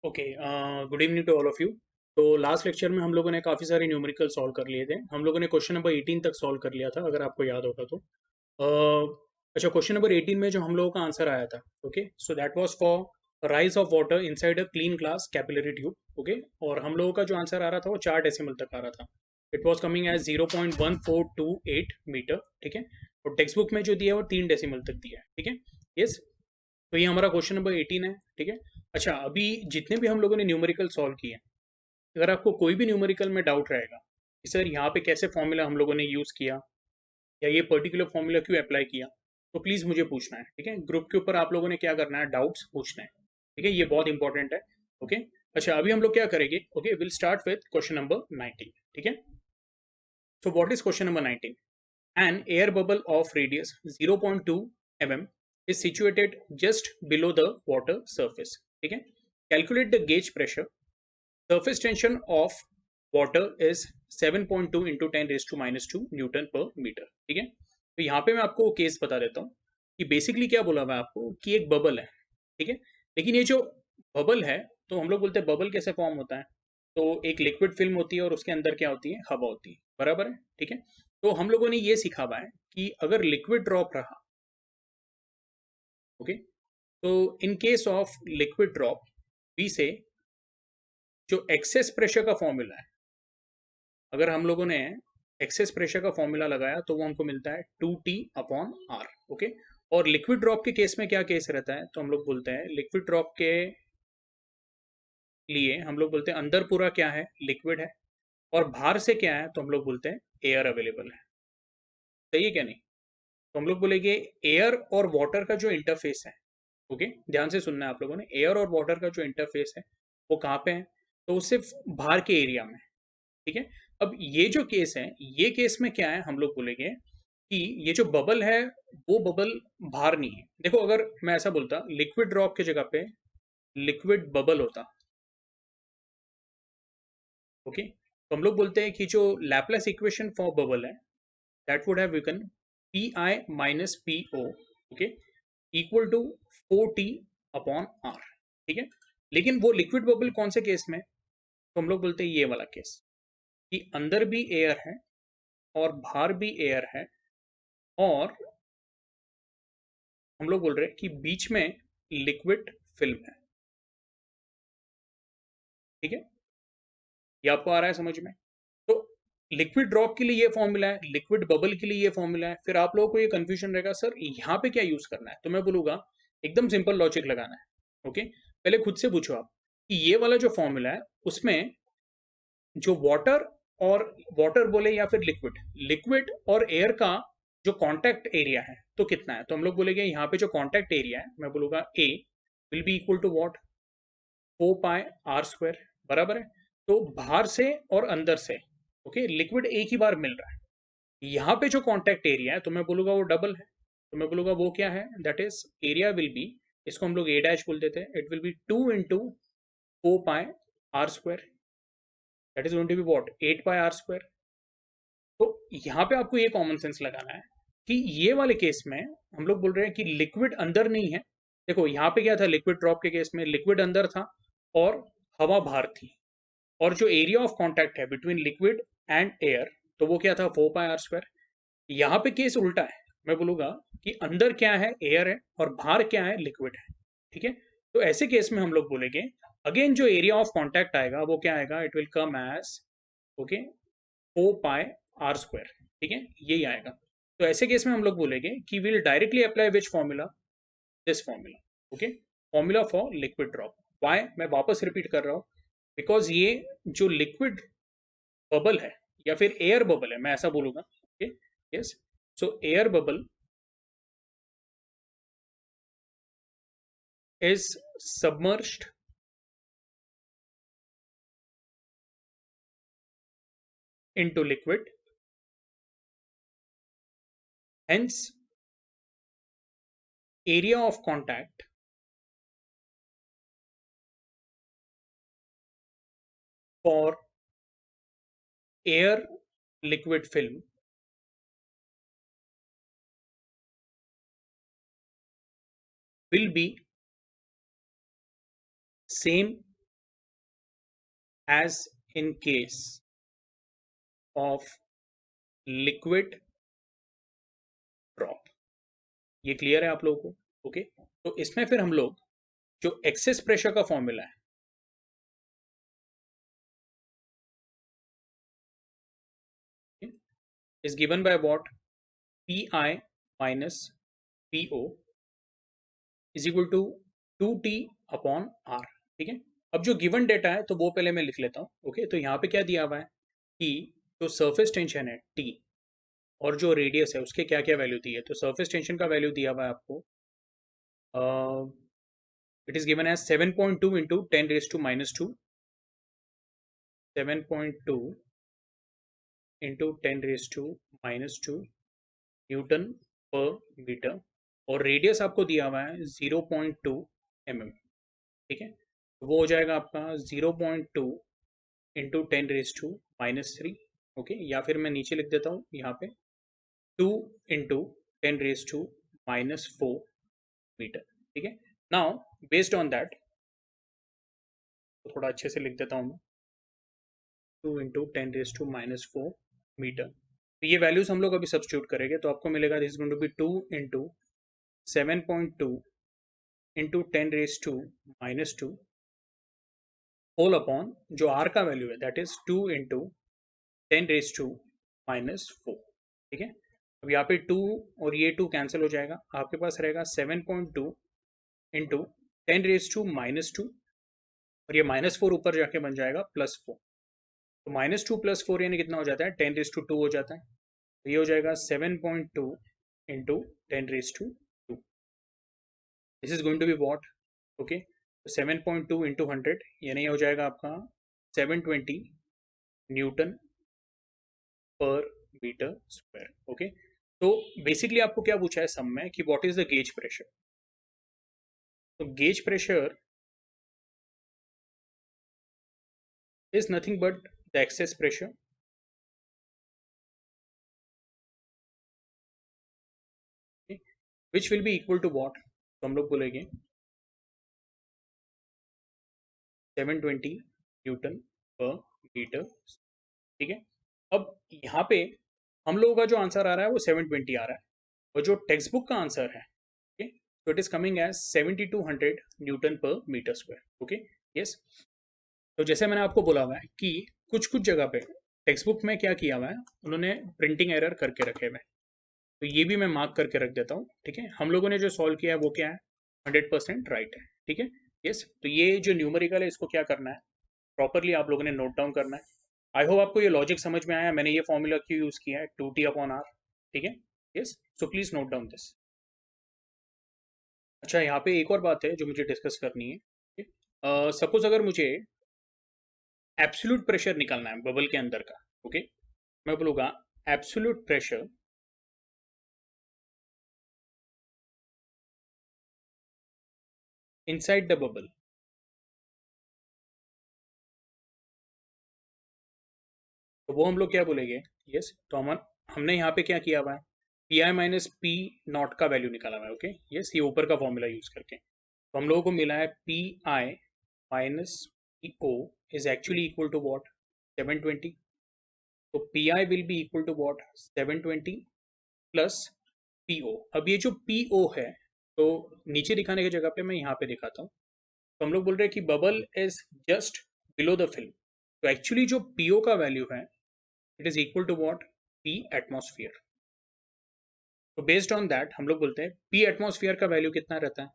Okay. Good evening to all of you. तो last lecture में हम लोगों ने काफ़ी सारे न्यूमेरिकल सॉल्व कर लिए थे। हम लोगों ने क्वेश्चन नंबर 18 तक सॉल्व कर लिया था, अगर आपको याद होगा तो। अच्छा, क्वेश्चन नंबर 18 में जो हम लोगों का आंसर आया था, okay, so that was for rise of water inside a clean glass capillary tube. Okay, और हम लोगों का जो आंसर आ रहा था वो 4 डेसिमल तक आ रहा था। It was coming as 0.1428 metre. ठीक है, और टेक्स्ट बुक में जो दिया है वो 3 डेसिमल तक दिया है। ठीक है, यस। तो ये हमारा क्वेश्चन नंबर 18 है। ठीक है। अच्छा, अभी जितने भी हम लोगों ने न्यूमेरिकल सॉल्व किए हैं, अगर आपको कोई भी न्यूमेरिकल में डाउट रहेगा कि सर यहाँ पे कैसे फॉर्मूला हम लोगों ने यूज़ किया या ये पर्टिकुलर फॉर्मूला क्यों अप्लाई किया, तो प्लीज़ मुझे पूछना है। ठीक है, ग्रुप के ऊपर आप लोगों ने क्या करना है, डाउट्स पूछना है। ठीक है, ये बहुत इंपॉर्टेंट है। ओके। अच्छा, अभी हम लोग क्या करेंगे, okay, will start with question number 19। ठीक है, so what is question number 19? An air bubble of radius 0.2 mm is situated just below the water surface. ठीक है, calculate the gauge pressure. Surface tension of water is 7.2 into 10 raised to minus 2 Newton पर metre. ठीक है, तो यहाँ पे मैं आपको केस बता देता हूँ कि बेसिकली क्या बोला हुआ है आपको कि एक बबल है। ठीक है, लेकिन ये जो बबल है, तो हम लोग बोलते हैं बबल कैसे फॉर्म होता है, तो एक लिक्विड फिल्म होती है और उसके अंदर क्या होती है, हवा होती है, बराबर है। ठीक है, तो हम लोगों ने ये सीखा हुआ है कि अगर लिक्विड ड्रॉप रहा, ओके, तो in case of liquid drop we say जो एक्सेस प्रेशर का फॉर्मूला है, अगर हम लोगों ने एक्सेस प्रेशर का फॉर्मूला लगाया तो वो हमको मिलता है 2T/R। ओके, और लिक्विड ड्रॉप के केस में क्या केस रहता है, तो हम लोग बोलते हैं लिक्विड ड्रॉप के लिए हम लोग बोलते हैं अंदर पूरा क्या है, लिक्विड है, और बाहर से क्या है, तो हम लोग बोलते हैं एयर अवेलेबल है। सही है क्या नहीं? तो हम लोग बोलेंगे एयर और वाटर का जो इंटरफेस है, ओके, ध्यान से सुनना है आप लोगों ने, एयर और वाटर का जो इंटरफेस है वो कहाँ पे है, तो वो सिर्फ बाहर के एरिया में। ठीक है, अब ये जो केस है, ये केस में क्या है, हम लोग बोलेंगे कि ये जो बबल है वो बबल बाहर नहीं है। देखो, अगर मैं ऐसा बोलता लिक्विड ड्रॉप की जगह पे लिक्विड बबल होता, ओके, तो हम लोग बोलते हैं कि जो लैपलेस इक्वेशन फॉर बबल है, that would have become P I minus P O, okay, equal to 4T/R। ठीक है, लेकिन वो लिक्विड बबल कौन से केस में, तो हम लोग बोलते हैं ये वाला केस, कि अंदर भी एयर है और बाहर भी एयर है, और हम लोग बोल रहे हैं कि बीच में लिक्विड फिल्म है। ठीक है, ये आपको आ रहा है समझ में? तो लिक्विड ड्रॉप के लिए ये फॉर्मूला है, लिक्विड बबल के लिए ये फॉर्मूला है। फिर आप लोगों को ये कंफ्यूजन रहेगा सर यहाँ पे क्या यूज करना है, तो मैं बोलूंगा एकदम सिंपल लॉजिक लगाना है। ओके, पहले खुद से पूछो आप कि ये वाला जो फॉर्मूला है उसमें जो वाटर और वाटर बोले या फिर लिक्विड, लिक्विड और एयर का जो कांटेक्ट एरिया है तो कितना है, तो हम लोग बोलेंगे यहाँ पे जो कांटेक्ट एरिया है, मैं बोलूंगा A will be equal to what, 4πr²। बराबर है, तो बाहर से और अंदर से, ओके, लिक्विड एक ही बार मिल रहा है। यहाँ पे जो कांटेक्ट एरिया है तो मैं बोलूंगा वो डबल है, तो मैं बोलूंगा वो क्या है, that is area will be, इसको हम लोग ए डैश बोल देते हैं, it will be 2 into 4πr², that is going to be what, 8πr²। तो यहाँ पे आपको ये कॉमन सेंस लगाना है कि ये वाले केस में हम लोग बोल रहे हैं कि लिक्विड अंदर नहीं है। देखो यहाँ पे क्या था, लिक्विड ड्रॉप के केस में लिक्विड अंदर था और हवा बाहर थी, और जो एरिया ऑफ कॉन्टैक्ट है बिटवीन लिक्विड एंड एयर, तो वो क्या था, 4πr²। यहाँ पे केस उल्टा है, मैं बोलूंगा कि अंदर क्या है, एयर है, और बाहर क्या है, लिक्विड है। ठीक है, तो ऐसे केस में हम लोग बोलेंगे अगेन जो एरिया ऑफ कॉन्टैक्ट आएगा वो क्या आएगा, it will come as, okay, 4πr²। ठीक है, यही आएगा। तो ऐसे केस में हम लोग बोलेंगे कि will directly apply which formula, this formula. Okay, formula for liquid drop. Why, मैं वापस रिपीट कर रहा हूँ, बिकॉज ये जो लिक्विड बबल है या फिर एयर बबल है, मैं ऐसा बोलूंगा। Okay, yes, so air bubble is submerged into liquid, hence area of contact for air liquid film will be same as in case of liquid drop. ये क्लियर है आप लोगों को? ओके, तो इसमें फिर हम लोग जो एक्सेस प्रेशर का फॉर्मूला है, is given by what? P I minus P O is equal to 2t upon R. ठीक है, अब जो गिवन डेटा है तो वो पहले मैं लिख लेता हूँ। ओके, तो यहाँ पे क्या दिया हुआ है कि जो सरफेस टेंशन है टी और जो रेडियस है उसके क्या क्या वैल्यू दी है। तो सरफेस टेंशन का वैल्यू दिया हुआ है आपको, it is given as 7.2 into 10⁻², 7.2 into 10⁻², newton पर मीटर, और रेडियस आपको दिया हुआ है 0.2 mm। ठीक है, तो वो हो जाएगा आपका 0.2 इंटू 10⁻³ ओके, या फिर मैं नीचे लिख देता हूँ यहाँ पे 2 इंटू 10⁻⁻4 मीटर। ठीक है, नाउ बेस्ड ऑन दैट, तो थोड़ा अच्छे से लिख देता हूँ मैं, 2 इंटू 10⁻⁻4 मीटर। तो ये वैल्यूज हम लोग अभी सब्स्टिट्यूट करेंगे, तो आपको मिलेगा this going to be 2 into 7.2 into 10⁻⁻² whole upon जो आर का वैल्यू है दैट इज 2 इंटू 10⁻⁻4। ठीक है, अब यहाँ पे 2 और ये 2 कैंसिल हो जाएगा, आपके पास रहेगा 7.2 इंटू 10⁻⁻2, और ये -4 ऊपर जाके बन जाएगा +4। तो -2 + 4 यानी कितना हो जाता है? 10⁻² हो जाता है। तो ये हो जाएगा 7.2 into 10⁻²। This is going to be what? Okay, तो 7.2 इंटू 100 यानी हो जाएगा आपका 720 न्यूटन पर मीटर स्क्वायर। ओके, तो बेसिकली आपको क्या पूछा है सम में कि what is the gauge pressure. तो gauge pressure is nothing but the excess pressure okay, which will be equal to what? तो हम लोग बोलेंगे 720 न्यूटन पर मीटर। ठीक है, अब यहाँ पे हम लोगों का जो आंसर आ रहा है वो 720 आ रहा है, और जो टेक्स्ट बुक का आंसर है ओके, तो it is coming as 7200 newton पर मीटर स्क्वायर। ओके, यस, तो जैसे मैंने आपको बोला हुआ है कि कुछ कुछ जगह पे टेक्स्ट बुक में क्या किया हुआ है, उन्होंने प्रिंटिंग एरर करके रखे हुए हैं, तो ये भी मैं मार्क करके रख देता हूँ। ठीक है, हम लोगों ने जो सॉल्व किया है वो क्या है? 100% राइट है। ठीक है, यस, तो ये जो न्यूमेरिकल है इसको क्या करना है, प्रॉपरली आप लोगों ने नोट डाउन करना है। आई होप आपको ये लॉजिक समझ में आया, मैंने ये फॉर्मूला क्यों यूज किया है, 2t अपॉन आर। ठीक है, yes, so please note down this. अच्छा, यहाँ पे एक और बात है जो मुझे डिस्कस करनी है। सपोज अगर मुझे एब्सोल्यूट प्रेशर निकालना है बबल के अंदर का, ओके, मैं बोलूँगा absolute pressure inside the bubble, तो वो हम लोग क्या बोलेंगे? यस, तो हमने यहाँ पे क्या किया हुआ है, P I minus P not का वैल्यू निकाला हुआ है। ओके, यस, ये ऊपर का फॉर्मूला यूज करके, तो हम लोगों को मिला है P I minus P O is actually equal to what? 720। तो P I will be equal to what? 720 plus P O. अब ये जो पी ओ है, तो नीचे दिखाने की जगह पे मैं यहाँ पे दिखाता हूँ। तो हम लोग बोल रहे हैं कि bubble is just below the film, तो एक्चुअली जो पी ओ का वैल्यू है it is equal to what? P atmosphere. तो बेस्ड ऑन दैट हम लोग बोलते हैं पी एटमोस्फियर का वैल्यू कितना रहता है?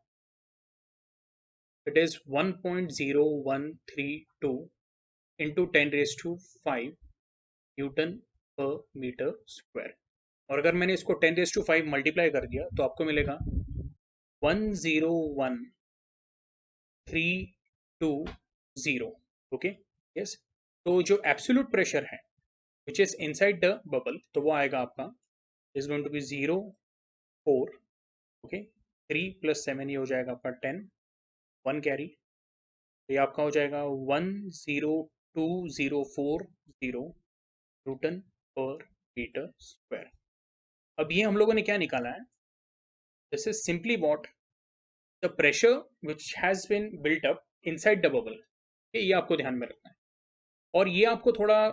इट इज 1.0132 इंटू 10⁵ न्यूटन पर मीटर स्क्वायर, और अगर मैंने इसको 10⁵ मल्टीप्लाई कर दिया तो आपको मिलेगा 101,320। ओके, यस, तो जो एब्सोल्यूट प्रेशर है which is inside the bubble, तो वो आएगा आपका is going to be 0.4। Okay, 3 + 7 ये हो जाएगा आपका 10, 1 कैरी, तो ये आपका हो जाएगा 102,040 न्यूटन पर मीटर स्क्वायर। अब ये हम लोगों ने क्या निकाला है? This is simply what? The pressure which has been built up inside the bubble. ये आपको ध्यान में रखना है। और ये आपको थोड़ा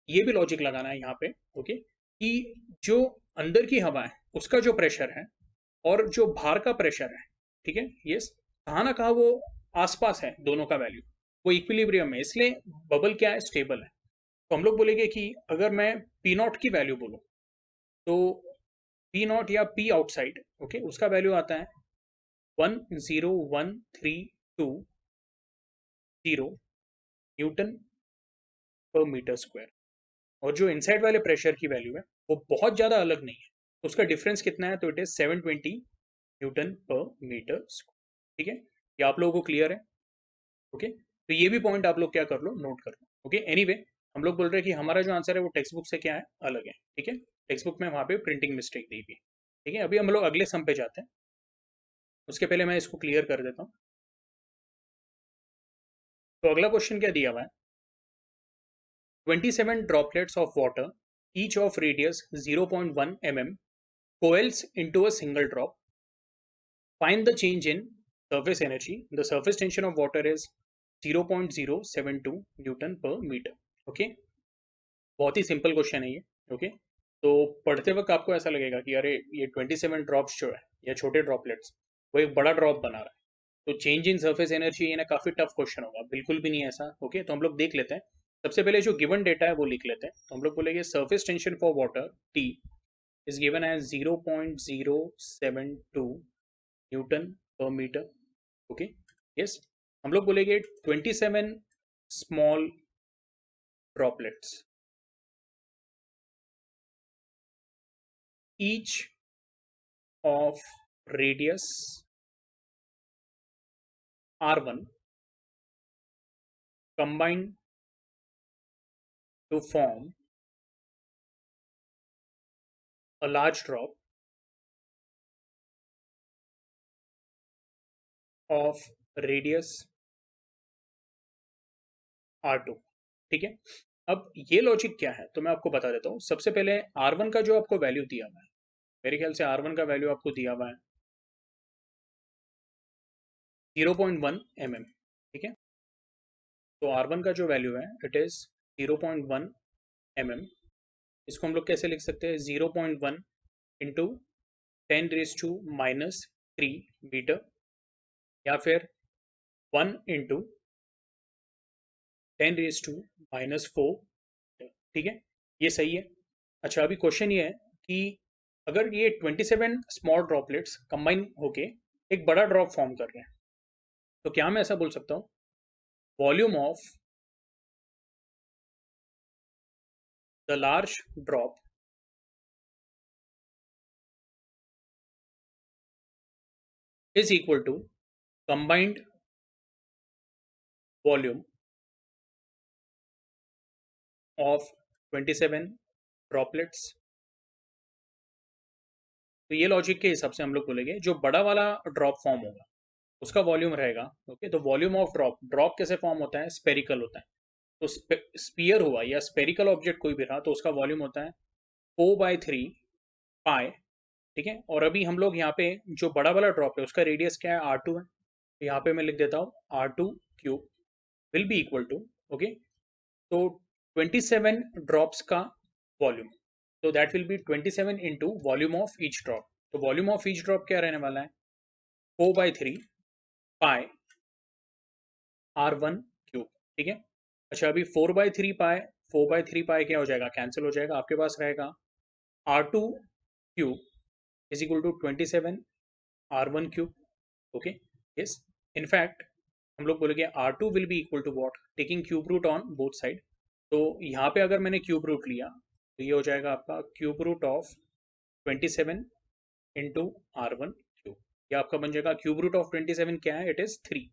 ये भी लॉजिक लगाना है यहाँ पे, ओके, कि जो अंदर की हवा है उसका जो प्रेशर है और जो बाहर का प्रेशर है, ठीक है, यस, कहाँ ना कहाँ वो आसपास है दोनों का वैल्यू, वो इक्विलिब्रियम में, इसलिए बबल क्या है, स्टेबल है। तो हम लोग बोलेंगे कि अगर मैं पी नॉट की वैल्यू बोलूँ तो पी नॉट या पी आउटसाइड, ओके, उसका वैल्यू आता है 10132 न्यूटन पर मीटर स्क्वायर। और जो इनसाइड वाले प्रेशर की वैल्यू है वो बहुत ज़्यादा अलग नहीं है, उसका डिफरेंस कितना है, तो इट इज 720 न्यूटन पर मीटर स्क्वायर। ठीक है, ये आप लोगों को क्लियर है? ओके, तो ये भी पॉइंट आप लोग क्या कर लो, नोट कर लो। ओके, एनीवे हम लोग बोल रहे हैं कि हमारा जो आंसर है वो टेक्स्ट बुक से क्या है, अलग है। ठीक है, टेक्स्ट बुक में वहाँ पे प्रिंटिंग मिस्टेक दी हुई है। ठीक है, अभी हम लोग अगले सम पे जाते हैं, उसके पहले मैं इसको क्लियर कर देता हूँ। तो अगला क्वेश्चन क्या दिया हुआ है, 27 droplets of water, each of radius 0.1 mm, coalesce into a single drop. Find the change in surface energy. The surface tension of water is 0.072 newton पर मीटर। ओके, बहुत ही सिंपल क्वेश्चन है ये। ओके, तो पढ़ते वक्त आपको ऐसा लगेगा कि अरे ये 27 ड्रॉप्स जो है या छोटे ड्रॉपलेट्स वो एक बड़ा ड्रॉप बना रहा है, तो चेंज इन सरफेस एनर्जी ये ना काफी टफ क्वेश्चन होगा, बिल्कुल भी नहीं ऐसा। ओके, तो हम लोग देख लेते हैं। सबसे पहले जो गिवन डेटा है वो लिख लेते हैं। तो हम लोग बोलेंगे surface tension for water T is given as 0.072 newton पर मीटर। ओके, यस, हम लोग बोलेंगे 27 small droplets, each of radius r1 combined to form a large drop of radius r2। ठीक है, अब ये लॉजिक क्या है तो मैं आपको बता देता हूँ। सबसे पहले r1 का जो आपको वैल्यू दिया हुआ है, मेरे ख्याल से r1 का वैल्यू आपको दिया हुआ है 0.1 mm। ठीक है, तो r1 का जो वैल्यू है इट इज 0.1 mm। इसको हम लोग कैसे लिख सकते हैं, 0.1 इंटू 10⁻³ मीटर, या फिर 1 इंटू 10⁻⁻⁴। ठीक है, ये सही है। अच्छा, अभी क्वेश्चन ये है कि अगर ये 27 स्मॉल ड्रॉपलेट्स कंबाइन होके एक बड़ा ड्रॉप फॉर्म कर रहे हैं, तो क्या मैं ऐसा बोल सकता हूँ, volume of the large drop is equal to combined volume of 27 droplets. तो ये लॉजिक के हिसाब से हम लोग बोलेंगे जो बड़ा वाला ड्रॉप फॉर्म होगा उसका वॉल्यूम रहेगा। ओके, तो वॉल्यूम ऑफ ड्रॉप, ड्रॉप कैसे फॉर्म होता है, स्पेरिकल होता है। तो स्पीयर हुआ या स्पेरिकल ऑब्जेक्ट कोई भी रहा तो उसका वॉल्यूम होता है 4/3 पाई। ठीक है, और अभी हम लोग यहाँ पे जो बड़ा वाला ड्रॉप है उसका रेडियस क्या है, R2 है, तो यहाँ पे मैं लिख देता हूँ R2³ will be equal to, okay, तो 27 ड्रॉप्स का वॉल्यूम, तो that will be 27 into volume of each drop. तो वॉल्यूम ऑफ ईच ड्रॉप क्या रहने वाला है, 4/3 पाई R1³। ठीक है, अच्छा, अभी 4/3 पाई क्या हो जाएगा, कैंसिल हो जाएगा, आपके पास रहेगा R2³ is equal to 27 R1³। Okay, yes, in fact हम लोग बोलेंगे R2 will be equal to what, taking cube root on both side. तो यहाँ पे अगर मैंने क्यूब रूट लिया तो ये हो जाएगा आपका cube root of 27 into R1³। ये आपका बन जाएगा क्यूब रूट ऑफ 27 क्या है, इट इज 3,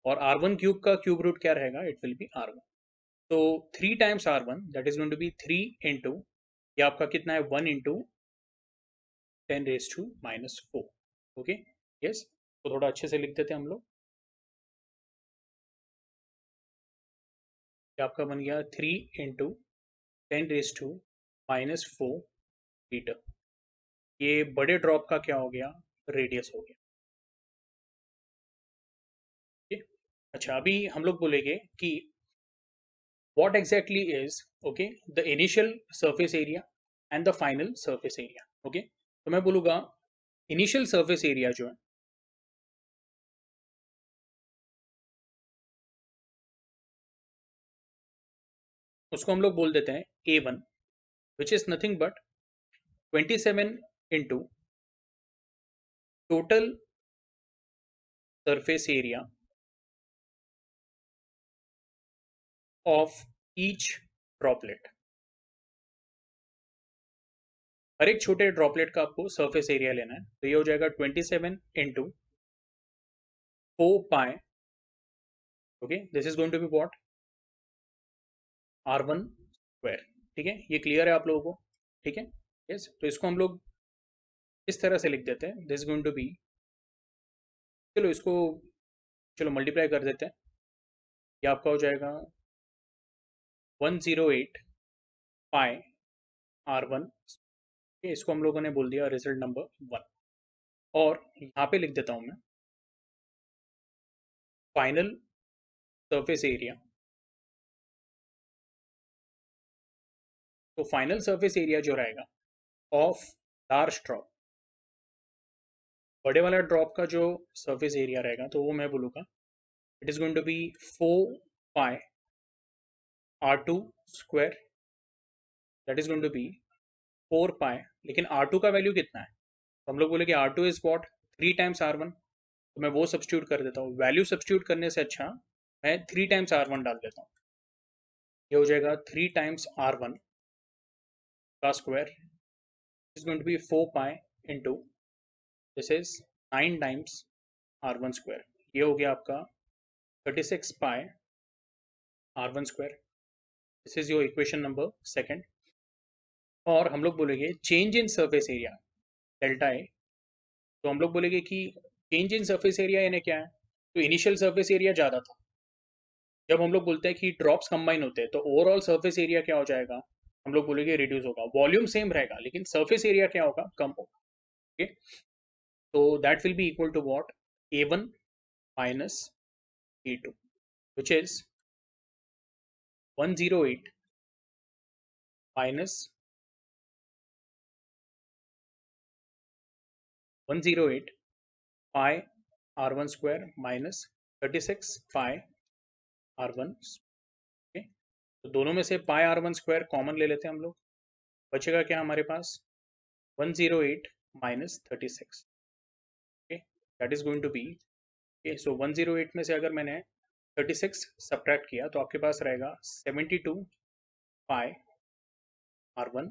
और R1³ का क्यूब रूट क्या रहेगा, इट विल बी R1। तो 3 times R1 that is going to be 3 into, ये आपका कितना है, 1 इंटू 10⁻⁻⁴। ओके, यस, तो थोड़ा अच्छे से लिख देते हैं हम लोग। ये आपका बन गया 3 इंटू 10⁻⁻⁴ मीटर। ये बड़े ड्रॉप का क्या हो गया, रेडियस हो गया। ठीक है? अच्छा, अभी हम लोग बोलेंगे कि what exactly is okay the initial surface area and the final surface area. okay तो मैं बोलूँगा इनिशियल सरफेस एरिया जो है उसको हम लोग बोल देते हैं A1 which is nothing but 27 into total surface area of each droplet. हर एक छोटे ड्रॉपलेट का आपको सरफेस एरिया लेना है. तो ये हो जाएगा 27 into 4 pi. Okay this is going to be what R1 square. ठीक है ये क्लियर है आप लोगों को. ठीक है यस. तो इसको हम लोग इस तरह से लिख देते हैं. This is going to be चलो इसको चलो मल्टीप्लाई कर देते हैं. ये आपका हो जाएगा 108 पाई R1. इसको हम लोगों ने बोल दिया रिजल्ट नंबर 1. और यहाँ पे लिख देता हूँ मैं फाइनल सरफेस एरिया. तो फाइनल सरफेस एरिया जो रहेगा ऑफ लार्ज ड्रॉप, बड़े वाला ड्रॉप का जो सरफेस एरिया रहेगा तो वो मैं बोलूँगा it is going to be 4 pi R2 square. That is going to be 4 pi. लेकिन R2 का वैल्यू कितना है तो हम लोग बोले कि R2 is what 3 times R1. तो मैं वो सब्स्टिट्यूट कर देता हूँ. वैल्यू सब्स्टिट्यूट करने से अच्छा मैं 3 टाइम्स R1 डाल देता हूँ. ये हो जाएगा 3 टाइम्स R1 का square is going to be 4 pi into this is 9 times R1 square. ये हो गया आपका 36 pi R1 square. This is your equation number second. और हम लोग बोलेंगे change in surface area delta A. तो हम लोग बोलेंगे कि चेंज इन सरफेस एरिया यानी क्या है. तो इनिशियल सरफेस एरिया ज़्यादा था. जब हम लोग बोलते हैं कि ड्रॉप्स कंबाइन होते हैं तो ओवरऑल सरफेस एरिया क्या हो जाएगा हम लोग बोलेंगे रिड्यूस होगा. वॉल्यूम सेम रहेगा लेकिन सरफेस एरिया क्या होगा कम होगा. ओके तो that will be equal to what A1 minus A2 which is 108 minus 108 pi R1 square minus 36 pi R1. Okay तो दोनों में से पाई R1 स्क्वायर कॉमन ले लेते हैं हम लोग. बचेगा क्या हमारे पास 108 minus 36. Okay that is going to be okay. So 108 में से अगर मैंने 36 सब्ट्रैक्ट किया तो आपके पास रहेगा 72 पाई R1.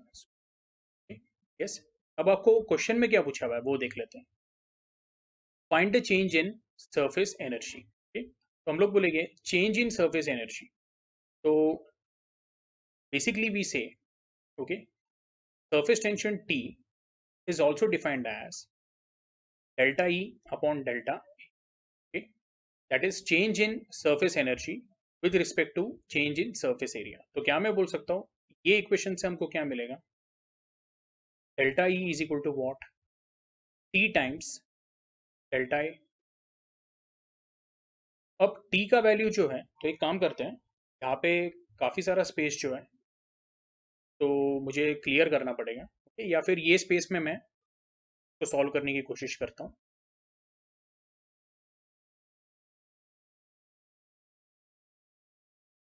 यस. अब आपको क्वेश्चन में क्या पूछा हुआ है वो देख लेते हैं. Find the change in surface energy. तो हम लोग बोलेंगे चेंज इन सरफेस एनर्जी. तो बेसिकली वी से okay surface tension T is also defined as delta E upon delta A. Okay, that is change in surface energy with respect to change in surface area. तो क्या मैं बोल सकता हूँ ये equation से हमको क्या मिलेगा delta E is equal to what T times delta A. अब T का वैल्यू जो है तो एक काम करते हैं यहाँ पे काफ़ी सारा स्पेस जो है तो मुझे क्लियर करना पड़ेगा. okay? या फिर ये स्पेस में मैं तो सॉल्व करने की कोशिश करता हूँ.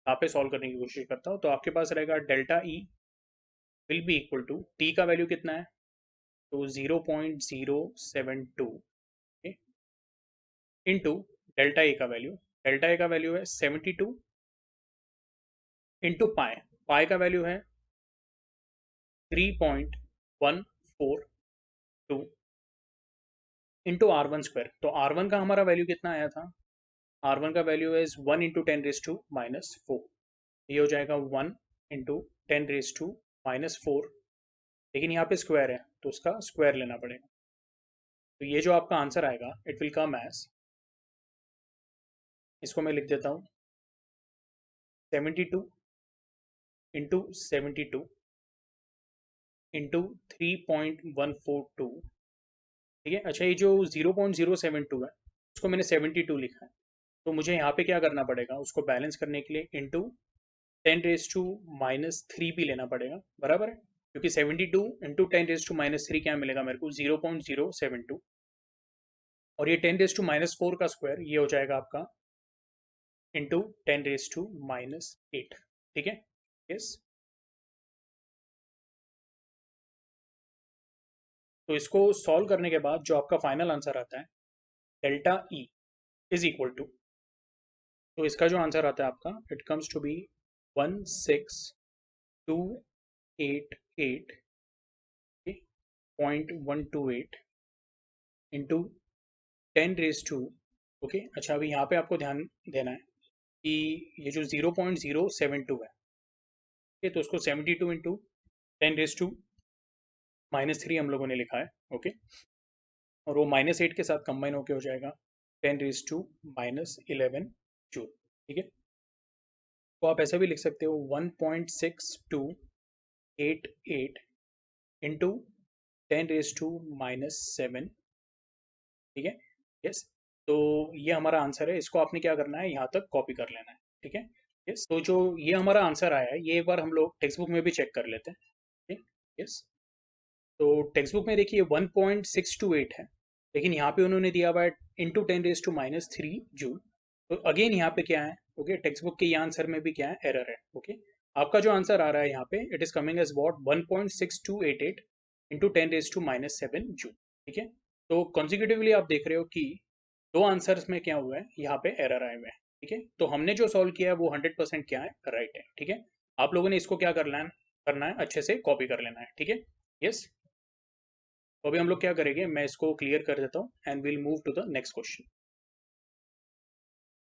यहाँ पे सॉल्व करने की कोशिश करता हूँ. तो आपके पास रहेगा delta E will be equal to T का वैल्यू कितना है तो 0.072 इंटू डेल्टा ए का वैल्यू. डेल्टा ए का वैल्यू है 72 इंटू पाए. पाए का वैल्यू है 3.142 इंटू R1 स्क्वायर. तो R1 का हमारा वैल्यू कितना आया था R1 का वैल्यू है 1 इंटू 10⁻⁻⁴. ये हो जाएगा 1 इंटू 10⁻⁻⁴. लेकिन यहाँ पे स्क्वायर है तो उसका स्क्वायर लेना पड़ेगा. तो ये जो आपका आंसर आएगा इट विल कम एज इसको मैं लिख देता हूँ 72 इंटू 72 इंटू 3.142. ठीक है. अच्छा ये जो 0.072 है उसको मैंने 72 लिखा है तो मुझे यहाँ पे क्या करना पड़ेगा उसको बैलेंस करने के लिए इंटू 10⁻³ भी लेना पड़ेगा, बराबर है, क्योंकि 72 इंटू 10⁻³ क्या मिलेगा मेरे को 0.072, और ये 10⁻⁴ का स्क्वायर ये हो जाएगा आपका इंटू 10⁻⁸, ठीक है। यस, तो इसको सॉल्व करने के बाद जो आपका फाइनल आंसर आता है delta E is equal to, तो इसका जो आंसर आता है आपका it comes to be 16288.128 into 10⁻², okay. अच्छा, अभी यहाँ पे आपको ध्यान देना है कि ये जो 0.072 है, ओके, तो उसको 72 इंटू 10⁻³ हम लोगों ने लिखा है, ओके, और वो -8 के साथ कंबाइन होके हो जाएगा 10⁻11 जूल, ठीक है। तो आप ऐसा भी लिख सकते हो 1.6288 इंटू 10⁻⁻7, ठीक है। यस, तो ये हमारा आंसर है, इसको आपने क्या करना है, यहाँ तक कॉपी कर लेना है, ठीक है। यस, तो जो ये हमारा आंसर आया है ये एक बार हम लोग टेक्स्ट बुक में भी चेक कर लेते हैं, ठीक। यस, तो टेक्स्ट बुक में देखिए 1.628 है, लेकिन यहाँ पे उन्होंने दिया हुआ है इंटू 10⁻³ जूल, तो अगेन यहाँ पे क्या है, ओके, टेक्स्ट बुक के ये आंसर में भी क्या है, एरर है, ओके। आपका जो आंसर आ रहा है यहाँ पे it is coming as what 1.6288 into 10⁻⁷ joule, ठीक है। तो कॉन्जिक्यूटिवली आप देख रहे हो कि दो आंसर्स में क्या हुआ है, यहाँ पे एरर आए हुए हैं, ठीक है। तो हमने जो सॉल्व किया है वो 100% क्या है, राइट है, ठीक है। आप लोगों ने इसको क्या करना है अच्छे से कॉपी कर लेना है, ठीक है। यस, तो अभी हम लोग क्या करेंगे, मैं इसको क्लियर कर देता हूँ and will move to the next question.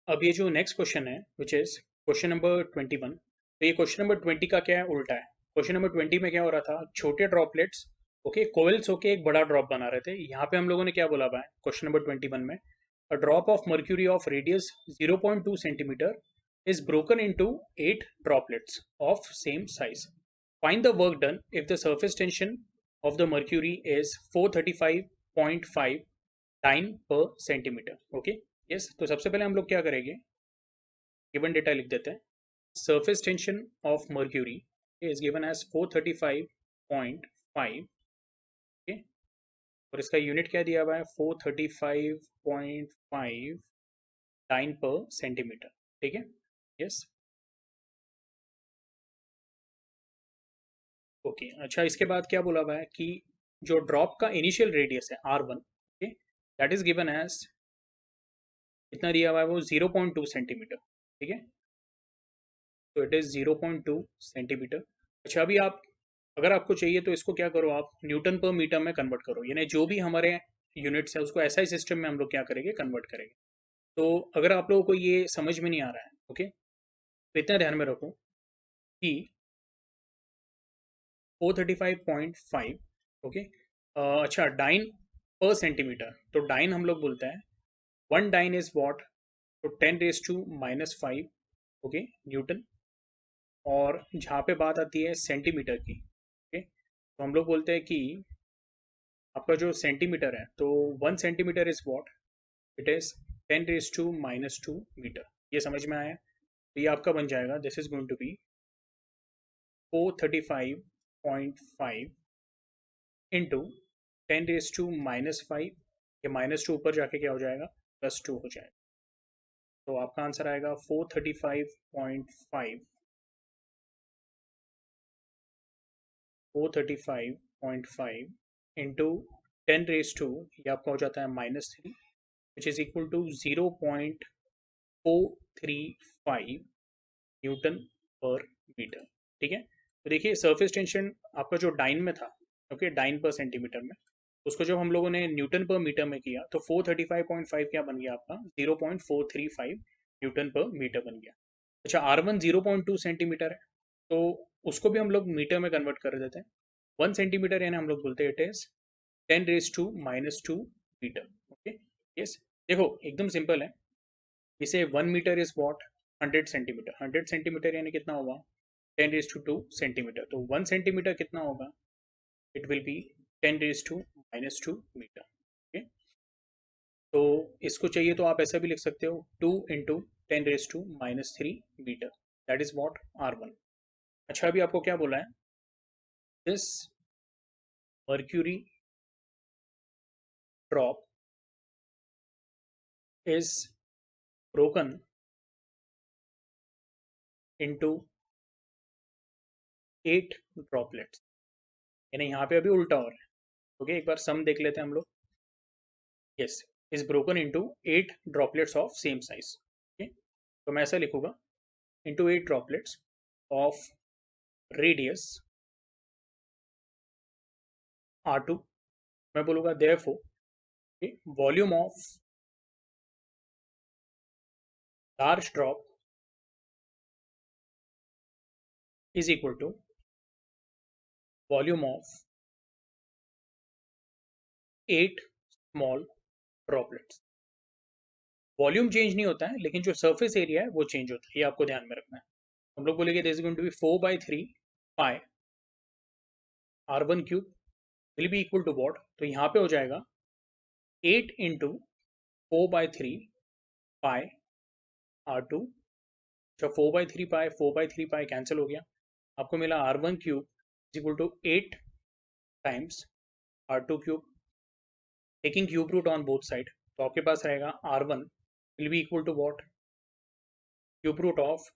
अब ये जो नेक्स्ट क्वेश्चन है विच इज क्वेश्चन नंबर 21, तो ये क्वेश्चन नंबर 20 का क्या है, उल्टा है। क्वेश्चन नंबर 20 में क्या हो रहा था, छोटे ड्रॉपलेट्स, ओके, कोवल्स होके एक बड़ा ड्रॉप बना रहे थे। यहाँ पे हम लोगों ने क्या बोला हुआ है क्वेश्चन नंबर 21 में, a drop of mercury of radius 0.2 centimetre is broken into 8 droplets of same size. Find the work done if the surface tension of the mercury is 435.5 time पर सेंटीमीटर, ओके। यस, तो सबसे पहले हम लोग क्या करेंगे, given data लिख देते हैं। Surface tension of mercury is given as 435.5, okay, और इसका यूनिट क्या दिया हुआ है 435.5 टाइम पर सेंटीमीटर, ठीक है। Yes, okay. अच्छा, इसके बाद क्या बोला हुआ है कि जो ड्रॉप का इनिशियल रेडियस है R1, okay, that is given as, कितना दिया हुआ है वो 0.2 सेंटीमीटर, ठीक है। तो इट इज 0.2 सेंटीमीटर। अच्छा, अभी आप, अगर आपको चाहिए तो इसको क्या करो, आप न्यूटन पर मीटर में कन्वर्ट करो, यानी जो भी हमारे यूनिट्स है उसको ऐसा ही सिस्टम में हम लोग क्या करेंगे, कन्वर्ट करेंगे। तो अगर आप लोगों को ये समझ में नहीं आ रहा है, ओके, तो इतना ध्यान में रखो कि 435.5, ओके, अच्छा, डाइन पर सेंटीमीटर, तो डाइन हम लोग बोलते हैं 1 डाइन इज वॉट, तो 10⁻⁻5, ओके, न्यूटन। और जहाँ पे बात आती है सेंटीमीटर की, ओके, तो हम लोग बोलते हैं कि आपका जो सेंटीमीटर है, तो 1 centimetre is what, it is 10⁻² metre. ये समझ में आया, तो ये आपका बन जाएगा, this is going to be 435.5 into 10⁻⁻5, ये -2 ऊपर जाके क्या हो जाएगा, +2 हो जाएगा। तो आपका आंसर आएगा 435.5 इंटू 10⁻², ये आपका हो जाता है -3, which is equal to 0.435 newton पर मीटर, ठीक है। तो देखिए सरफेस टेंशन आपका जो डाइन में था, ओके, डाइन पर सेंटीमीटर में, उसको जब हम लोगों ने न्यूटन पर मीटर में किया तो 435.5 क्या बन गया आपका, 0.435 न्यूटन पर मीटर बन गया। अच्छा, R1 0.2 सेंटीमीटर है, तो उसको भी हम लोग मीटर में कन्वर्ट कर देते हैं। 1 सेंटीमीटर यानी हम लोग बोलते हैं it is 10⁻² metre, okay. Yes, देखो एकदम सिंपल है, इसे 1 metre is what 100 centimetre, 100 centimetre यानी कितना होगा 10⁻² सेंटीमीटर, तो 1 सेंटीमीटर कितना होगा, it will be 10⁻² metre, okay. तो इसको चाहिए तो आप ऐसा भी लिख सकते हो 2 into 10⁻³ metre, that is what R1। अच्छा अभी आपको क्या बोला है, this mercury drop is broken into 8 droplets, यानी यहाँ पे अभी उल्टा हो रहा है। ओके, एक बार सम देख लेते हैं हम लोग। Yes, is broken into 8 droplets of same size. Okay, तो मैं ऐसा लिखूंगा, into 8 droplets of radius R2। मैं बोलूंगा therefore volume of large drop is equal to volume of 8 small droplets। Volume change नहीं होता है, लेकिन जो सरफेस एरिया है वो चेंज होता है, ये आपको ध्यान में रखना है। हम लोग बोलेंगे this is going to be 4/3 pi R1 cube will be equal to what, तो यहाँ पे हो जाएगा 8 इंटू 4/3 पाई R2। जब 4/3 पाई कैंसिल हो गया, आपको मिला R1 cube is equal to 8 times R2 cube, taking cube root on both side, तो आपके पास रहेगा R1 will be equal to what, cube root of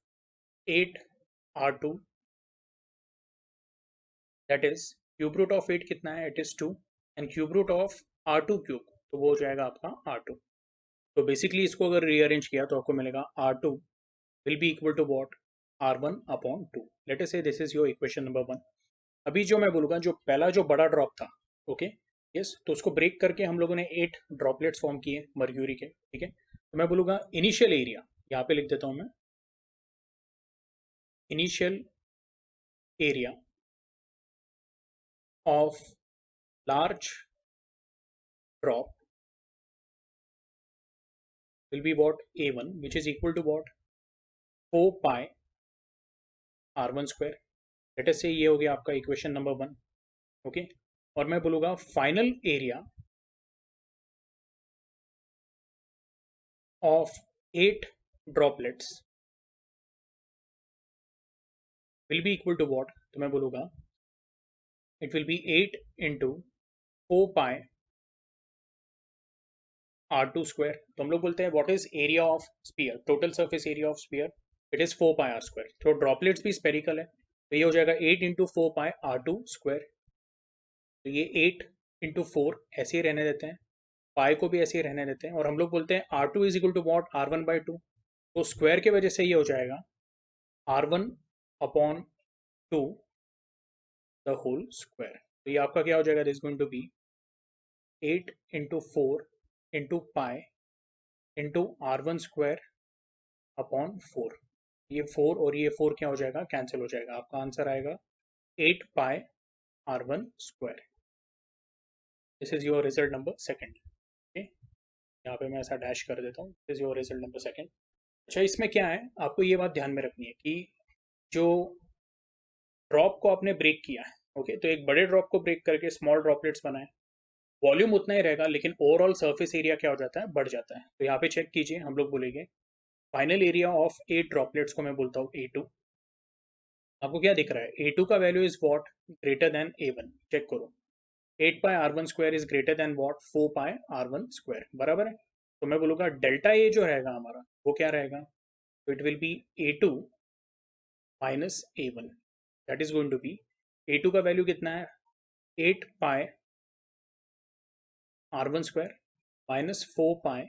8 R2, that is cube root of 8 कितना है, it is 2, and cube root of R2 cube, तो वो हो जाएगा आपका R2। तो बेसिकली इसको अगर रीअरेंज किया तो आपको मिलेगा R2 will be equal to what, R1 upon 2। Let us say this is your equation number 1। अभी जो मैं बोलूँगा, जो पहला जो बड़ा ड्रॉप था, ओके यस, तो उसको ब्रेक करके हम लोगों ने 8 ड्रॉपलेट्स फॉर्म किए मर्क्यूरी के, ठीक है। तो मैं बोलूँगा इनिशियल एरिया, यहाँ पे लिख देता हूँ मैं, initial area of large drop will be what, A1, which is equal to what, 4 pi R1 square। Late us से ये हो गया आपका इक्वेशन नंबर 1। ओके, और मैं बोलूँगा final area of 8 droplets will be equal to what, तो मैं बोलूँगा it will be 8 into 4 pi R2 square. तो हम लोग बोलते हैं what is area of sphere, total surface area of sphere, it is 4 pi R square. तो droplets भी स्पेरिकल है, तो ये हो जाएगा 8 इंटू 4 पाई R2 स्क्वायर। तो ये 8 इंटू 4 ऐसे ही रहने देते हैं, पाई को भी ऐसे ही रहने देते हैं, और हम लोग बोलते हैं R2 is equal to what, R1/2। तो स्क्वायर की वजह से ये हो जाएगा R1 upon 2 the whole square. तो ये आपका क्या हो जाएगा, this going to be 8 into 4 into pi into R1 square upon 4। ये 4 और ये 4 क्या हो जाएगा, कैंसिल हो जाएगा, आपका आंसर आएगा 8 pi R1 square. This is your result number second. Okay, यहाँ पे मैं ऐसा डैश कर देता हूँ, this is your result number second. अच्छा, इसमें क्या है, आपको ये बात ध्यान में रखनी है कि जो ड्रॉप को आपने ब्रेक किया है, ओके, तो एक बड़े ड्रॉप को ब्रेक करके स्मॉल ड्रॉपलेट्स बनाए, वॉल्यूम उतना ही रहेगा, लेकिन ओवरऑल सरफेस एरिया क्या हो जाता है, बढ़ जाता है। तो यहाँ पे चेक कीजिए, हम लोग बोलेंगे फाइनल एरिया ऑफ 8 ड्रॉपलेट्स को मैं बोलता हूँ A2। आपको क्या दिख रहा है, A2 का value is what, greater than A1। Check करो, 8 pi R1 square is greater than what, 4 pi R1 square, बराबर है। तो मैं बोलूँगा डेल्टा ए जो रहेगा हमारा, वो क्या रहेगा, तो it will be A2 minus A1, that is going to be, A2 का वैल्यू कितना है, 8 pi R1 square minus 4 pi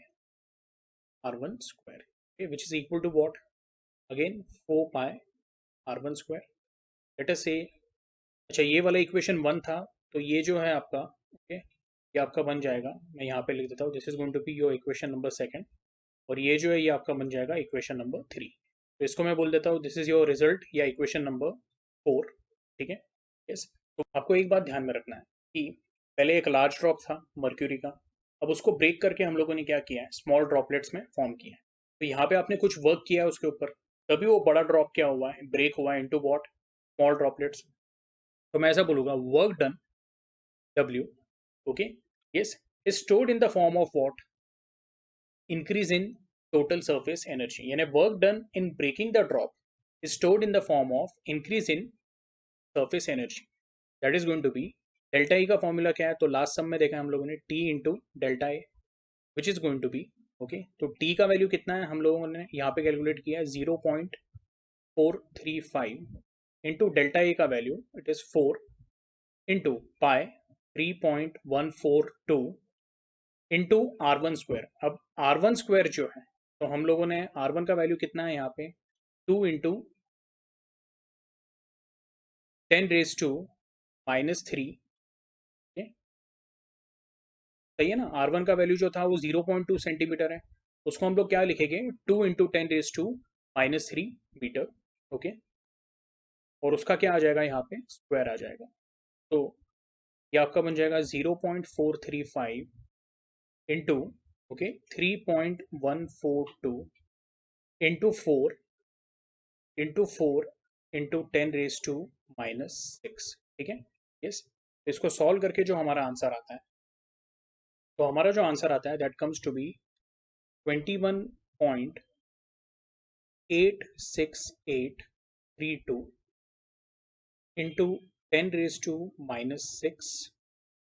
R1 square, okay, which is equal to what, again 4 pi R1 square. Let us से, अच्छा ये वाला equation 1 था, तो ये जो है आपका, ओके, ये आपका बन जाएगा, मैं यहाँ पे लिख देता हूँ, this is going to be your equation number second, और ये जो है ये आपका बन जाएगा इक्वेशन नंबर 3। तो इसको मैं बोल देता हूँ दिस इज योर रिजल्ट या इक्वेशन नंबर 4, ठीक है। यस, तो आपको एक बात ध्यान में रखना है कि पहले एक लार्ज ड्रॉप था मर्क्यूरी का, अब उसको ब्रेक करके हम लोगों ने क्या किया है, स्मॉल ड्रॉपलेट्स में फॉर्म किया है। तो यहाँ पे आपने कुछ वर्क किया है उसके ऊपर, तभी वो बड़ा ड्रॉप क्या हुआ है, ब्रेक हुआ है इनटू व्हाट, स्मॉल ड्रॉपलेट्स। तो मैं ऐसा बोलूँगा work done W, okay yes, is stored in the form of what, increase in total surface energy, यानी work done in breaking the drop is stored in the form of increase in surface energy. That is going to be delta E का formula क्या है, तो last सम में देखा हम लोगों ने T into delta A which is going to be okay. तो टी का वैल्यू कितना है हम लोगों ने यहाँ पे कैलकुलेट किया है 0.435 इंटू डेल्टा ए का value it is 4 into pi 3.142 into R1 square. अब R1 स्क्वायर जो है तो हम लोगों ने R1 का वैल्यू कितना है यहाँ पे 2 इंटू 10⁻³ सही है ना. R1 का वैल्यू जो था वो 0.2 सेंटीमीटर है, उसको हम लोग क्या लिखेंगे 2 इंटू 10⁻³ मीटर ओके. और उसका क्या आ जाएगा यहाँ पे स्क्वायर आ जाएगा. तो ये आपका बन जाएगा 0.435 into okay 3.142 into 4 into 4 into 10⁻⁻6 ठीक है. यस, इसको सॉल्व करके जो हमारा आंसर आता है, तो हमारा जो आंसर आता है that comes to be 21.86832 into 10⁻⁻6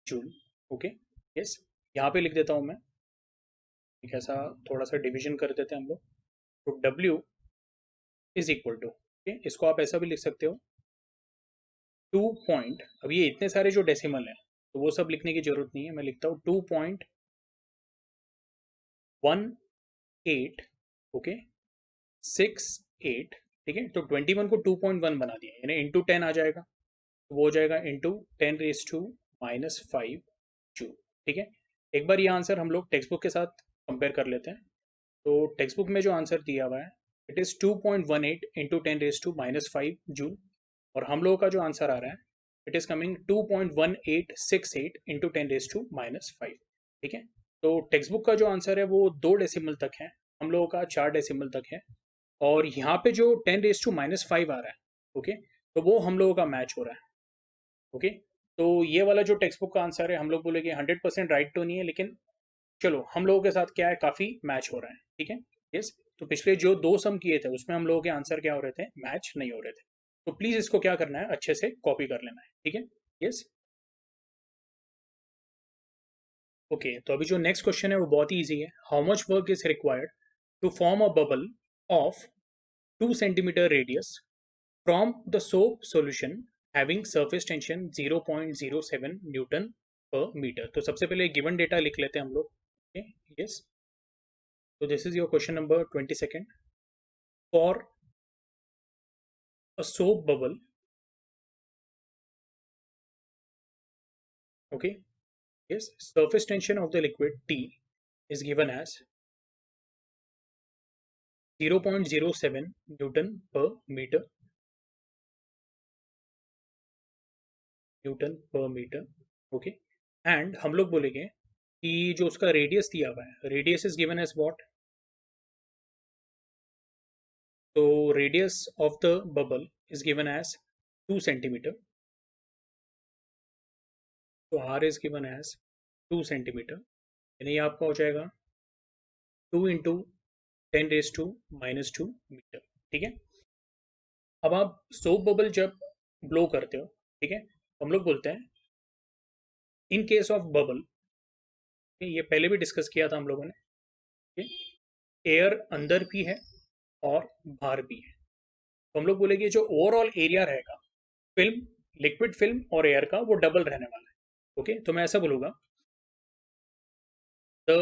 joule okay. Yes, यहाँ पे लिख देता हूँ मैं, ठीक है, ऐसा थोड़ा सा डिवीजन कर देते हैं हम लोग. तो W is equal to okay, इसको आप ऐसा भी लिख सकते हो 2 पॉइंट, अब ये इतने सारे जो डेसिमल हैं तो वो सब लिखने की जरूरत नहीं है, मैं लिखता हूँ 2.18 ओके 68 ठीक है. तो 21 को 2.1 बना दिया यानी इंटू 10 आ जाएगा, तो वो हो जाएगा इंटू 10⁻⁻5 जूल ठीक है. एक बार ये आंसर हम लोग टेक्स्ट बुक के साथ कंपेयर कर लेते हैं. तो टेक्स्ट बुक में जो आंसर दिया हुआ है इट इज़ 2.18 इंटू 10⁻⁻5 जूल, और हम लोगों का जो आंसर आ रहा है इट इज़ कमिंग 2.1868 इंटू 10⁻⁵ ठीक है. तो टेक्स्ट बुक का जो आंसर है वो 2 डेसिमल तक है, हम लोगों का 4 डेसिमल तक है, और यहाँ पे जो 10⁻⁻5 आ रहा है ओके, तो वो हम लोगों का मैच हो रहा है ओके. तो ये वाला जो टेक्स्ट बुक का आंसर है हम लोग बोलेंगे 100% राइट तो नहीं है, लेकिन चलो हम लोगों के साथ क्या है काफ़ी मैच हो रहा है ठीक है. यस, तो पिछले जो 2 सम किए थे उसमें हम लोगों के आंसर क्या हो रहे थे, मैच नहीं हो रहे थे. तो प्लीज़ इसको क्या करना है, अच्छे से कॉपी कर लेना है ठीक है. Yes okay. तो अभी जो नेक्स्ट क्वेश्चन है वो बहुत ही ईजी है. How much work is required to form a bubble of 2 centimetre radius from the soap solution having surface tension 0.07 newton पर मीटर. तो सबसे पहले गिवन डेटा लिख लेते हैं हम लोग. Yes, so this is your question number 22nd. For a soap bubble okay, yes, surface tension of the liquid T is given as 0.07 Newton per meter okay. And हम लोग बोलेंगे कि जो उसका रेडियस दिया हुआ है, radius is given as what, तो radius of the bubble is given as 2 centimetre, तो R is given as 2 centimetre, यानी आपका हो जाएगा 2 इंटू 10⁻⁻² मीटर ठीक है. अब आप सोप बबल जब ब्लो करते हो ठीक है, तो हम लोग बोलते हैं इन केस ऑफ बबल, ये पहले भी डिस्कस किया था हम लोगों ने, एयर अंदर भी है और बाहर भी है, तो हम लोग बोलेंगे जो ओवरऑल एरिया रहेगा फिल्म, लिक्विड फिल्म और एयर का, वो डबल रहने वाला है ओके. तो मैं ऐसा बोलूंगा the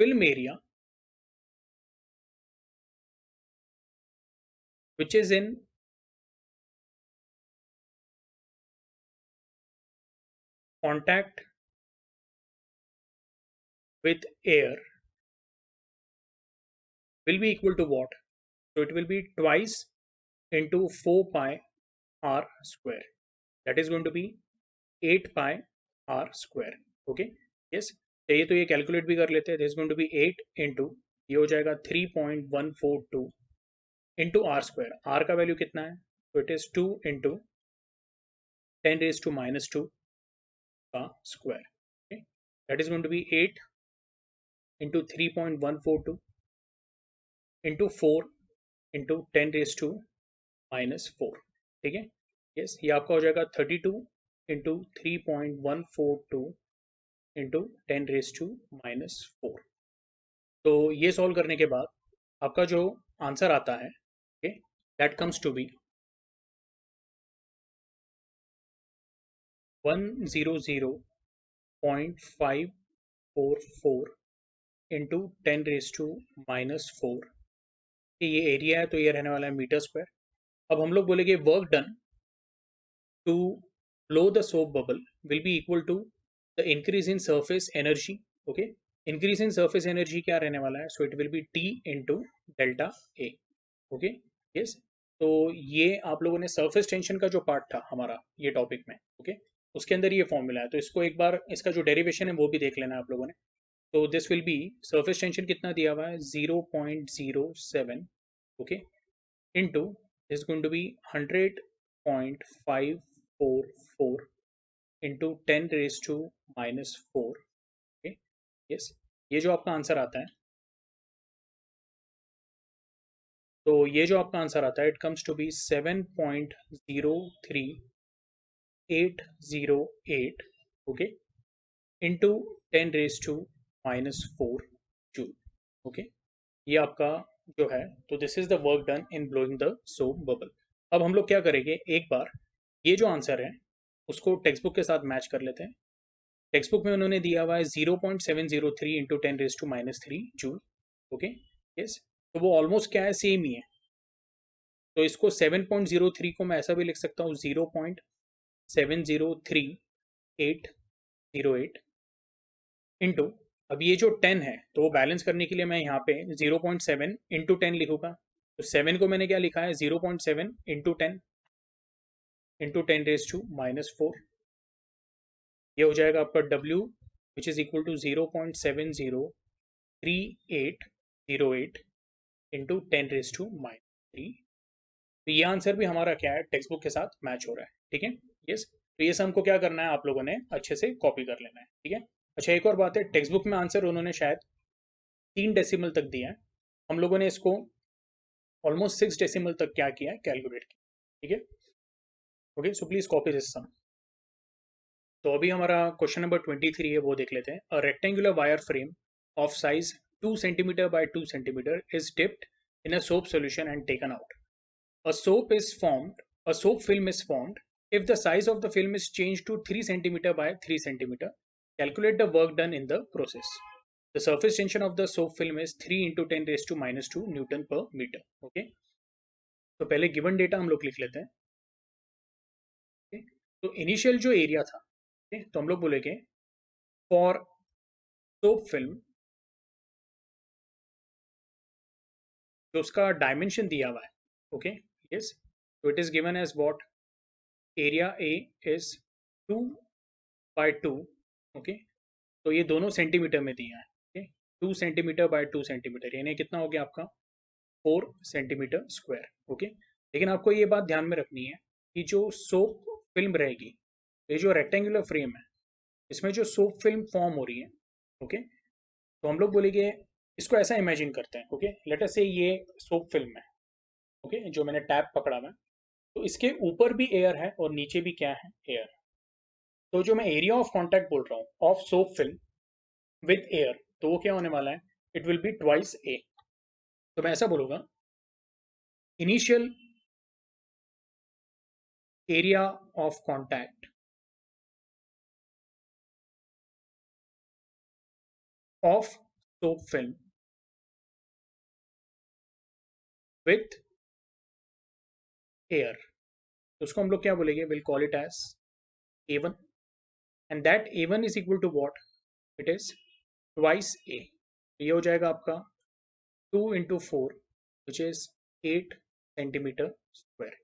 film area which is in contact with air will be equal to what? So it will be twice into 4 pi r square. That is going to be 8 pi r square. Okay. Yes. चाहिए तो ये calculate भी कर लेते हैं. This going to be 8 into, ये हो जाएगा 3.142 इंटू आर स्क्वायर. आर का वैल्यू कितना है, तो इट इज 2 इंटू 10⁻⁻² का square. That is going to be 8 into 3.142 into 4 into 10⁻⁻² -4, ठीक है। यस, ये आपका हो जाएगा 32 इंटू 3.142 इंटू 10⁻⁻⁴। तो ये सॉल्व करने के बाद आपका जो आंसर आता है, okay, that comes to be 100.544 into 10⁻⁻⁴। ये एरिया है तो ये रहने वाला है मीटर स्क्वायर। अब हम लोग बोलेंगे work done to blow the soap bubble will be equal to the increase in surface energy. Okay, increase in surface energy क्या रहने वाला है? So it will be T into delta A. Okay, yes. तो ये आप लोगों ने surface tension का जो पार्ट था हमारा ये टॉपिक में, ओके, उसके अंदर ये फॉर्मूला है, तो इसको एक बार इसका जो डेरिवेशन है वो भी देख लेना आप लोगों ने। तो this will be surface tension कितना दिया हुआ है 0.07, okay, into is going to be 100.544 into 10⁻⁻⁴, okay, yes. ये जो आपका आंसर आता है, तो ये जो आपका आंसर आता है it comes to be 7.03808, okay, into 10⁻⁻⁴ joule, okay. ये आपका जो है, तो this is the work done in blowing the soap bubble. अब हम लोग क्या करेंगे, एक बार ये जो आंसर है उसको टेक्स्ट बुक के साथ मैच कर लेते हैं। टेक्स्ट बुक में उन्होंने दिया हुआ है 0.703 इंटू 10⁻³ जूल, ओके, यस। तो वो ऑलमोस्ट क्या है, सेम ही है। तो इसको 7.03 को मैं ऐसा भी लिख सकता हूँ 0.703808 इंटू, अब ये जो 10 है तो वो बैलेंस करने के लिए मैं यहाँ पे 0.7 इंटू 10 लिखूंगा। तो 7 को मैंने क्या लिखा है 0.7 इंटू 10 इंटू 10⁻⁻⁴। ये हो जाएगा आपका W which is equal to 0.703808 into 10⁻⁻3। तो ये आंसर भी हमारा क्या है, टेक्स्ट बुक के साथ मैच हो रहा है, ठीक है, यस। तो ये सब हमको क्या करना है, आप लोगों ने अच्छे से कॉपी कर लेना है, ठीक है। अच्छा, एक और बात है, टेक्स्ट बुक में आंसर उन्होंने शायद 3 डेसिमल तक दिया है, हम लोगों ने इसको ऑलमोस्ट 6 डेसिमल तक क्या किया है, कैलकुलेट किया, ठीक है। Okay, so please copy this sum. तो अभी हमारा क्वेश्चन नंबर 23 है, वो देख लेते हैं। A rectangular wire frame of size 2 centimetre bye 2 centimetre is dipped in a soap solution and taken out. A soap is formed, a soap film is formed if the size of the film is changed to 3 centimeter by 3 centimeter. Calculate the work done in the process. The surface tension of the soap film is 3 into 10⁻⁻² Newton per meter. Okay. तो पहले given data हम लोग लिख लेते हैं। okay? तो initial जो area था, okay? तो हम लोग बोलेंगे फॉर सोप फिल्म, जो उसका डायमेंशन दिया हुआ है, ओके, यस, तो it is given as what, area A is 2 by 2, okay, तो ये दोनों सेंटीमीटर में दिया है, ओके, 2 सेंटीमीटर बाय 2 सेंटीमीटर, यानी कितना हो गया आपका 4 सेंटीमीटर स्क्वायर, ओके। लेकिन आपको ये बात ध्यान में रखनी है कि जो सोप फिल्म रहेगी, ये जो रेक्टेंगुलर फ्रेम है, इसमें जो सोप फिल्म फॉर्म हो रही है, ओके, तो हम लोग बोलेंगे, इसको ऐसा इमेजिन करते हैं, ओके, लेट अस से ये सोप फिल्म है, ओके, जो मैंने टैप पकड़ा हुआ है, तो इसके ऊपर भी एयर है और नीचे भी क्या है, एयर। तो जो मैं एरिया ऑफ कॉन्टैक्ट बोल रहा हूँ of soap film with air, तो वो क्या होने वाला है, it will be twice A. तो मैं ऐसा बोलूंगा, initial area of contact of soap film with air, तो उसको हम लोग क्या बोलेंगे, will call it as A1, and that A1 is equal to what, it is twice A. ये हो जाएगा आपका 2 into 4 which is 8 centimetre square.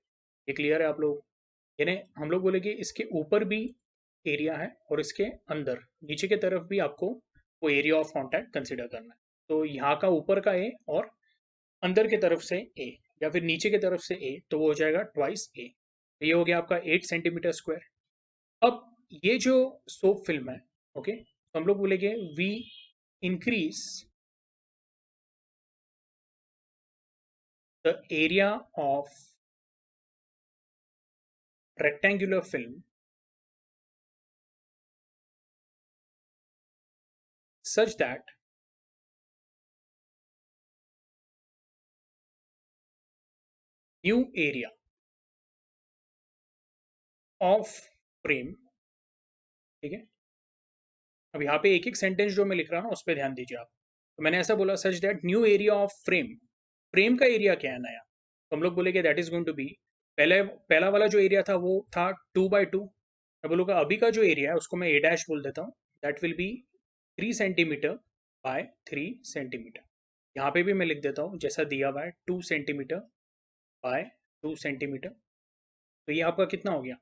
ये क्लियर है आप लोग, यानी हम लोग बोलेंगे इसके ऊपर भी एरिया है और इसके अंदर नीचे की तरफ भी आपको वो एरिया ऑफ कॉन्टैक्ट कंसिडर करना है। तो यहाँ का ऊपर का ए और अंदर की तरफ से ए या फिर नीचे की तरफ से ए, तो वो हो जाएगा ट्वाइस ए। तो ये हो गया आपका 8 सेंटीमीटर स्क्वायर। अब ये जो सोप फिल्म है, ओके, तो हम लोग बोलेंगे we increase the area of rectangular film such that new area of frame, ठीक है। अब यहाँ पे एक एक सेंटेंस जो मैं लिख रहा हूँ उस पर ध्यान दीजिए आप। तो मैंने ऐसा बोला such that new area of frame, frame का एरिया क्या है नया, तो हम लोग बोलेंगे that is going to be, पहला वाला जो एरिया था वो था 2/2। मैं बोलूँगा अभी का जो एरिया है उसको मैं ए डैश बोल देता हूँ, that will be 3 centimetre bye 3 centimetre. यहाँ पे भी मैं लिख देता हूँ जैसा दिया हुआ है 2 सेंटीमीटर बाय 2 सेंटीमीटर। तो ये आपका कितना हो गया,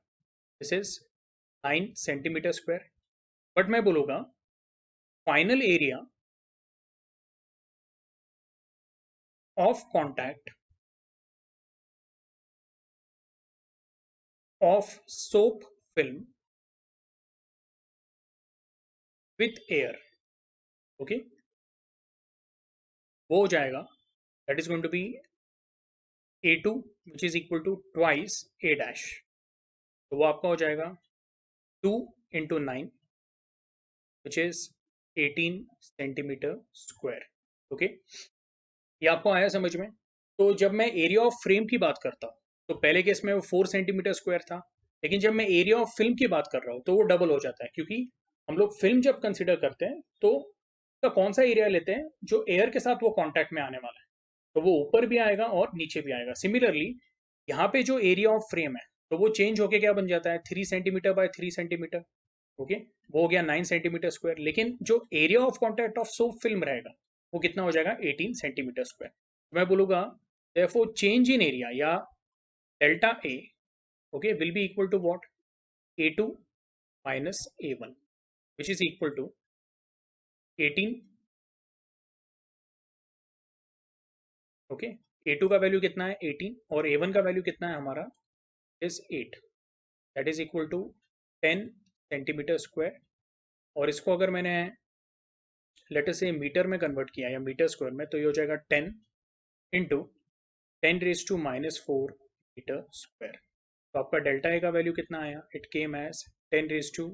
this is 9 centimetre square. But मैं बोलूँगा final area of contact of soap film with air, okay, वो हो जाएगा that is going to be A2 which is equal to twice A dash। तो वो आपका हो जाएगा 2 into 9 which is 18 centimetre square, okay. ये आपको आया समझ में। तो जब मैं एरिया ऑफ फ्रेम की बात करता हूँ तो पहले केस में वो 4 सेंटीमीटर स्क्वायर था, लेकिन जब मैं एरिया ऑफ फिल्म की बात कर रहा हूँ तो वो डबल हो जाता है, क्योंकि हम लोग फिल्म जब कंसिडर करते हैं तो उसका कौन सा एरिया लेते हैं जो एयर के साथ वो कांटेक्ट में आने वाला है, तो वो ऊपर भी आएगा और नीचे भी आएगा। सिमिलरली यहाँ पे जो एरिया ऑफ फ्रेम है तो वो चेंज होके क्या बन जाता है 3 सेंटीमीटर बाय 3 सेंटीमीटर, ओके, वो हो गया 9 सेंटीमीटर स्क्वायर। लेकिन जो area of contact of soap film रहेगा वो कितना हो जाएगा 18 सेंटीमीटर स्क्वायर। मैं बोलूँगा therefore change in area या delta A, okay, will be equal to what, A2 minus A1 which is equal to 18, okay, A2 का वैल्यू कितना है 18 और A1 का वैल्यू कितना है हमारा is 8, that is equal to 10 centimetre square. और इसको अगर मैंने लेट अस से मीटर में कन्वर्ट किया या मीटर स्क्वायर में तो ये हो जाएगा 10 इंटू 10⁻⁻⁴ मीटर स्क्वायर। तो आपका डेल्टा ए का वैल्यू कितना आया, it came as 10⁻³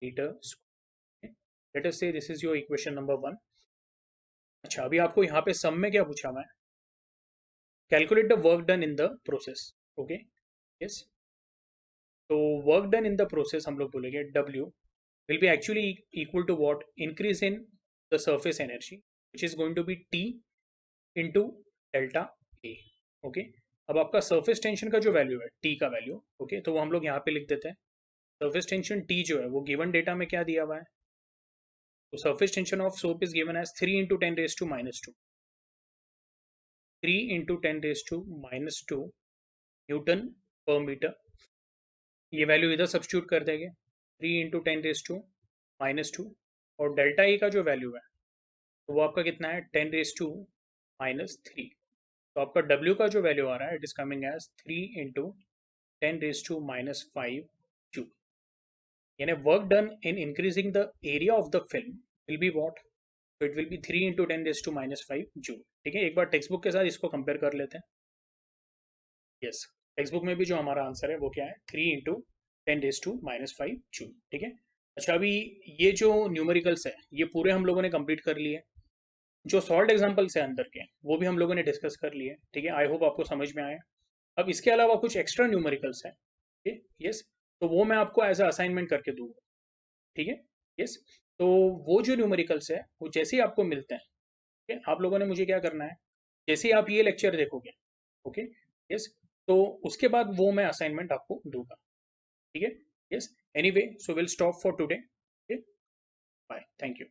metre square. Let us say this is your equation number 1। अच्छा, अभी आपको यहाँ पे सम में क्या पूछा मैं, calculate the work done in the process, okay, yes. तो work done in the process हम लोग बोलेंगे W will be actually equal to what, increase in the surface energy which is going to be T into delta A, okay. अब आपका surface tension का जो value है T का value, okay, तो वो हम लोग यहाँ पे लिख देते हैं। सरफेस टेंशन T जो है वो गिवन डेटा में क्या दिया हुआ है, तो surface tension of soap is given as 3 into 10⁻⁻², 3 into 10⁻⁻² newton पर मीटर। ये वैल्यू इधर सब्स्टिट्यूट कर देंगे 3 into 10⁻⁻² और डेल्टा ए का जो वैल्यू है तो वो आपका कितना है 10⁻⁻3। तो आपका W का जो वैल्यू आ रहा है it is coming as 3 into 10⁻⁵ joule. यानी work done in increasing the area of the film will be what, तो it will be 3 into 10⁻⁵ joule. ठीक है, एक बार टेक्स्ट बुक के साथ इसको कंपेयर कर लेते हैं। यस, टेक्स्ट बुक में भी जो हमारा आंसर है वो क्या है 3 into 10⁻⁵ जूल। ठीक है। अच्छा, अभी ये जो न्यूमेरिकल्स है ये पूरे हम लोगों ने कंप्लीट कर लिए। जो सॉल्व एग्जांपल्स है अंदर के वो भी हम लोगों ने डिस्कस कर लिए। ठीक है, आई होप आपको समझ में आए। अब इसके अलावा कुछ एक्स्ट्रा न्यूमेरिकल्स हैं, यस, तो वो मैं आपको एज अ असाइनमेंट करके दूंगा। ठीक है, यस। तो वो जो न्यूमेरिकल्स है वो जैसे ही आपको मिलते हैं, ठीक है, आप लोगों ने मुझे क्या करना है, जैसे ही आप ये लेक्चर देखोगे, ओके, यस, तो उसके बाद वो मैं असाइनमेंट आपको दूंगा। ठीक है, yes. Anyway, so will stop for today. Bye, thank you.